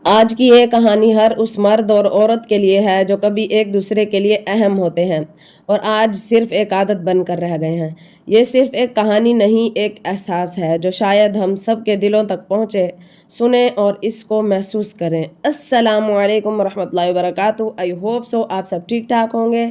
آج کی یہ کہانی ہر اس مرد اور عورت کے لیے ہے جو کبھی ایک دوسرے کے لیے اہم ہوتے ہیں اور آج صرف ایک عادت بن کر رہ گئے ہیں۔ یہ صرف ایک کہانی نہیں، ایک احساس ہے جو شاید ہم سب کے دلوں تک پہنچے، سنیں اور اس کو محسوس کریں۔ السلام علیکم ورحمۃ اللہ وبرکاتہ۔ آئی ہوپ سو آپ سب ٹھیک ٹھاک ہوں گے۔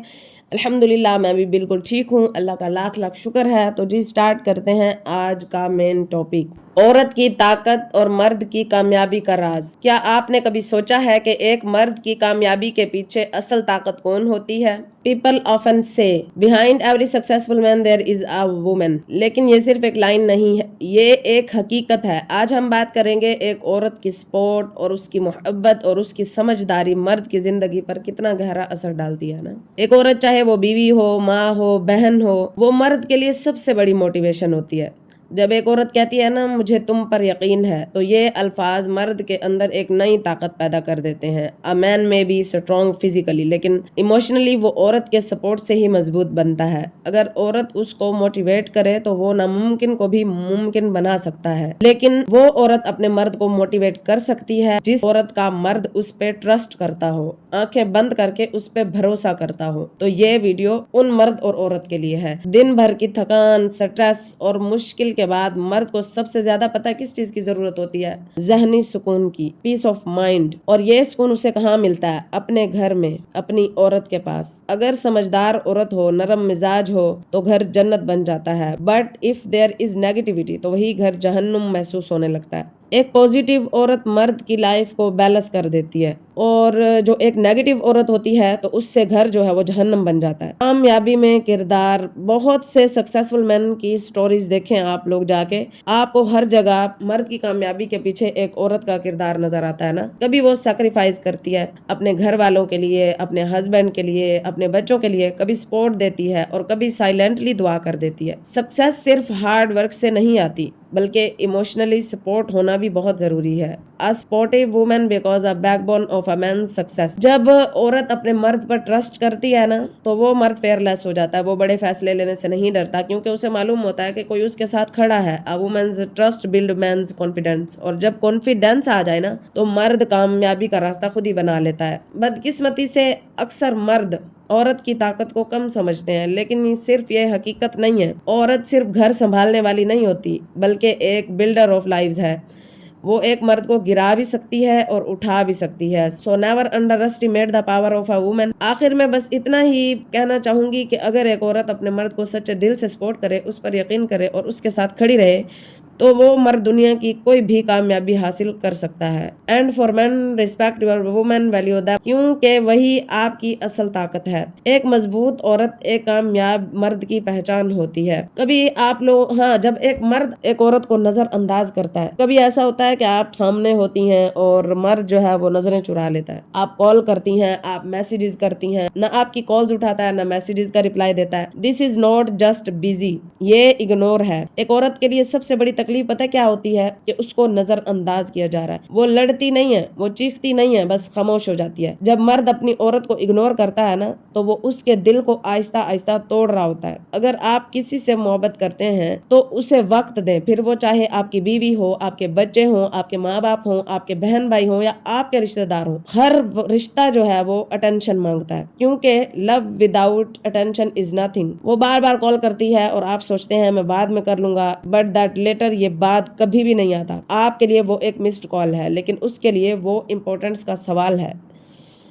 الحمدللہ میں بھی بالکل ٹھیک ہوں، اللہ کا لاکھ لاکھ شکر ہے۔ تو جی سٹارٹ کرتے ہیں آج کا مین ٹاپک، عورت کی طاقت اور مرد کی کامیابی کا راز۔ کیا آپ نے کبھی سوچا ہے کہ ایک مرد کی کامیابی کے پیچھے اصل طاقت کون ہوتی ہے؟ People often say, behind every successful man there is a woman. لیکن یہ صرف ایک لائن نہیں ہے، یہ ایک حقیقت ہے۔ آج ہم بات کریں گے ایک عورت کی سپورٹ اور اس کی محبت اور اس کی سمجھداری مرد کی زندگی پر کتنا گہرا اثر ڈالتی ہے نا۔ ایک عورت چاہے وہ بیوی ہو، ماں ہو، بہن ہو، وہ مرد کے لیے سب سے بڑی موٹیویشن ہوتی ہے۔ جب ایک عورت کہتی ہے نا مجھے تم پر یقین ہے، تو یہ الفاظ مرد کے اندر ایک نئی طاقت پیدا کر دیتے ہیں۔ A man may be strong physically لیکن ایموشنلی وہ عورت کے سپورٹ سے ہی مضبوط بنتا ہے۔ اگر عورت اس کو موٹیویٹ کرے تو وہ ناممکن کو بھی ممکن بنا سکتا ہے۔ لیکن وہ عورت اپنے مرد کو موٹیویٹ کر سکتی ہے جس عورت کا مرد اس پہ ٹرسٹ کرتا ہو، آنکھیں بند کر کے اس پہ بھروسہ کرتا ہو۔ تو یہ ویڈیو ان مرد اور عورت کے لیے ہے۔ دن بھر کی تھکان، سٹریس اور مشکل کے بعد مرد کو سب سے زیادہ پتہ کس چیز کی ضرورت ہوتی ہے؟ ذہنی سکون کی، پیس آف مائنڈ۔ اور یہ سکون اسے کہاں ملتا ہے؟ اپنے گھر میں، اپنی عورت کے پاس۔ اگر سمجھدار عورت ہو، نرم مزاج ہو تو گھر جنت بن جاتا ہے، but if there is negativity تو وہی گھر جہنم محسوس ہونے لگتا ہے۔ ایک پوزیٹیو عورت مرد کی لائف کو بیلنس کر دیتی ہے، اور جو ایک نیگیٹیو عورت ہوتی ہے تو اس سے گھر جو ہے وہ جہنم بن جاتا ہے۔ کامیابی میں کردار، بہت سے سکسیسفل مین کی سٹوریز دیکھیں آپ لوگ جا کے، آپ کو ہر جگہ مرد کی کامیابی کے پیچھے ایک عورت کا کردار نظر آتا ہے نا۔ کبھی وہ سیکریفائز کرتی ہے اپنے گھر والوں کے لیے، اپنے ہسبینڈ کے لیے، اپنے بچوں کے لیے، کبھی سپورٹ دیتی ہے اور کبھی سائلنٹلی دعا کر دیتی ہے۔ سکسیس صرف ہارڈ ورک سے نہیں آتی بلکہ ایموشنلی سپورٹ ہونا بھی بہت ضروری ہے۔ A supportive woman becomes a backbone of a man's success۔ جب عورت اپنے مرد پر ٹرسٹ کرتی ہے نا تو وہ مرد فیئر لیس ہو جاتا ہے، وہ بڑے فیصلے لینے سے نہیں ڈرتا کیونکہ اسے معلوم ہوتا ہے کہ کوئی اس کے ساتھ کھڑا ہے۔ A woman's trust builds man's confidence۔ اور جب کانفیڈنس آ جائے نا تو مرد کامیابی کا راستہ خود ہی بنا لیتا ہے۔ بدقسمتی سے اکثر مرد عورت کی طاقت کو کم سمجھتے ہیں، لیکن صرف یہ حقیقت نہیں ہے۔ عورت صرف گھر سنبھالنے والی نہیں ہوتی بلکہ ایک بلڈر آف لائفز ہے۔ وہ ایک مرد کو گرا بھی سکتی ہے اور اٹھا بھی سکتی ہے۔ So never underestimate the power of a woman۔ آخر میں بس اتنا ہی کہنا چاہوں گی کہ اگر ایک عورت اپنے مرد کو سچے دل سے سپورٹ کرے، اس پر یقین کرے اور اس کے ساتھ کھڑی رہے تو وہ مرد دنیا کی کوئی بھی کامیابی حاصل کر سکتا ہے۔ And for men respect your women, value them, کیونکہ وہی آپ کی اصل طاقت ہے۔ ایک مضبوط عورت ایک کامیاب مرد کی پہچان ہوتی ہے۔ کبھی آپ لوگ جب ایک مرد ایک عورت کو نظر انداز کرتا ہے، کبھی ایسا ہوتا ہے کہ آپ سامنے ہوتی ہیں اور مرد جو ہے وہ نظریں چرا لیتا ہے۔ آپ کال کرتی ہیں، آپ میسیجز کرتی ہیں، نہ آپ کی کالز اٹھاتا ہے نہ میسیجز کا رپلائی دیتا ہے۔ دس از ناٹ جسٹ بزی، یہ اگنور ہے۔ ایک عورت کے لیے سب سے بڑی تکلیف پتہ کیا ہوتی ہے؟ کہ اس کو نظر انداز کیا جا رہا ہے۔ وہ لڑتی نہیں ہے، وہ چیختی نہیں ہے، بس خاموش ہو جاتی ہے۔ جب مرد اپنی عورت کو اگنور کرتا ہے نا تو وہ اس کے دل کو آہستہ آہستہ توڑ رہا ہوتا ہے۔ اگر آپ کسی سے محبت کرتے ہیں تو اسے وقت دیں، پھر وہ چاہے آپ کی بیوی ہو، آپ کے بچے ہوں، آپ کے ماں باپ ہوں، آپ کے بہن بھائی ہوں یا آپ کے رشتہ دار ہوں۔ ہر رشتہ جو ہے وہ اٹینشن مانگتا ہے، کیونکہ لو وداؤٹ اٹینشن از نتھنگ۔ وہ بار بار کال کرتی ہے اور آپ سوچتے ہیں میں بعد میں کر لوں گا، بٹ دیٹ لیٹر، یہ بات کبھی بھی نہیں آتا۔ آپ کے لیے وہ ایک مسڈ کال ہے، لیکن اس کے لیے وہ امپورٹنس کا سوال ہے۔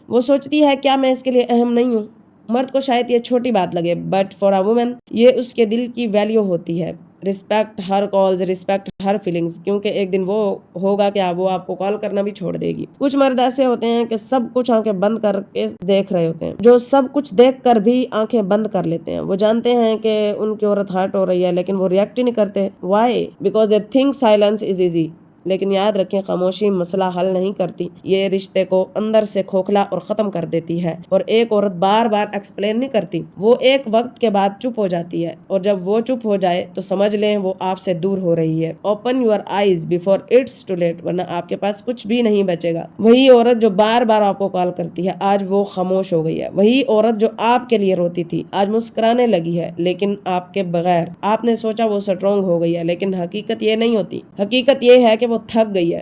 وہ سوچتی ہے کیا میں اس کے لیے اہم نہیں ہوں؟ مرد کو شاید یہ چھوٹی بات لگے، بٹ فار اے وومن یہ اس کے دل کی ویلیو ہوتی ہے۔ رسپیکٹ ہر کالز، رسپیکٹ ہر فیلنگز، کیونکہ ایک دن وہ ہوگا کہ وہ آپ کو کال کرنا بھی چھوڑ دے گی۔ کچھ مرد ایسے ہوتے ہیں کہ سب کچھ آنکھیں بند کر کے دیکھ رہے ہوتے ہیں، جو سب کچھ دیکھ کر بھی آنکھیں بند کر لیتے ہیں۔ وہ جانتے ہیں کہ ان کی عورت ہرٹ ہو رہی ہے لیکن وہ ریئیکٹ ہی نہیں کرتے۔ Why? Because they think silence is easy. لیکن یاد رکھیں، خاموشی مسئلہ حل نہیں کرتی، یہ رشتے کو اندر سے کھوکھلا اور ختم کر دیتی ہے۔ اور ایک عورت بار بار ایکسپلین نہیں کرتی، وہ ایک وقت کے بعد چپ ہو جاتی ہے، اور جب وہ چپ ہو جائے تو سمجھ لیں وہ آپ سے دور ہو رہی ہے۔ Open your eyes before it's too late, ورنہ آپ کے پاس کچھ بھی نہیں بچے گا۔ وہی عورت جو بار بار آپ کو کال کرتی ہے آج وہ خاموش ہو گئی ہے۔ وہی عورت جو آپ کے لیے روتی تھی آج مسکرانے لگی ہے، لیکن آپ کے بغیر۔ آپ نے سوچا وہ سٹرونگ ہو گئی ہے، لیکن حقیقت یہ نہیں ہوتی۔ حقیقت یہ ہے کہ وہ تھک گئی ہے۔